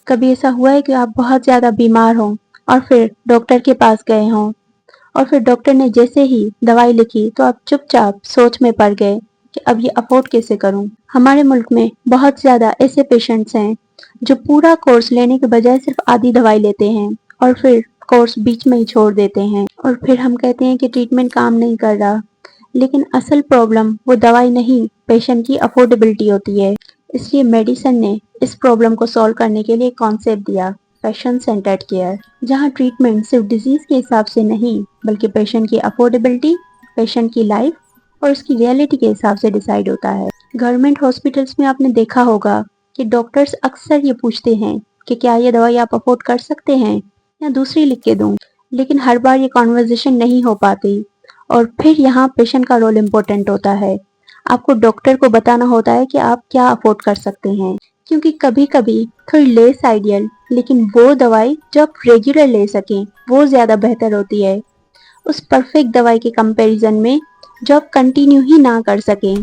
کبھی ایسا ہوا ہے کہ آپ بہت زیادہ بیمار ہوں اور پھر ڈاکٹر کے پاس گئے ہوں اور پھر ڈاکٹر نے جیسے ہی دوائی لکھی تو آپ چپ چاپ سوچ میں پڑ گئے کہ اب یہ افورڈ کیسے کروں؟ ہمارے ملک میں بہت زیادہ ایسے پیشنٹس ہیں جو پورا کورس لینے کے بجائے صرف آدھی دوائی لیتے ہیں اور پھر کورس بیچ میں ہی چھوڑ دیتے ہیں اور پھر ہم کہتے ہیں کہ ٹریٹمنٹ کام نہیں کر رہا، لیکن اصل پرابلم وہ دوائی نہیں، پیشنٹ کی افورڈیبلٹی ہوتی ہے۔ اس لیے میڈیسن نے اس پرابلم کو سالو کرنے کے لیے ایک کانسیپٹ دیا، پیشنٹ سینٹرڈ کیئر، جہاں ٹریٹمنٹ صرف ڈیزیز کے حساب سے نہیں بلکہ پیشنٹ کی افورڈیبلٹی، پیشنٹ کی لائف اور اس کی ریئلٹی کے حساب سے ڈیسائیڈ ہوتا ہے۔ گورنمنٹ ہاسپٹلس میں آپ نے دیکھا ہوگا کہ ڈاکٹرز اکثر یہ پوچھتے ہیں کہ کیا یہ دوائی آپ افورڈ کر سکتے ہیں یا دوسری لکھ کے دوں، لیکن ہر بار یہ کانورزیشن نہیں ہو پاتی اور پھر یہاں پیشنٹ کا رول امپورٹنٹ ہوتا ہے۔ آپ کو ڈاکٹر کو بتانا ہوتا ہے کہ آپ کیا افورڈ کر سکتے ہیں، کیونکہ کبھی کبھی تھوڑی لیس آئیڈیل لیکن وہ دوائی جو آپ ریگولر لے سکیں وہ زیادہ بہتر ہوتی ہے اس پرفیکٹ دوائی کے کمپیریزن میں جو آپ کنٹینیو ہی نہ کر سکیں۔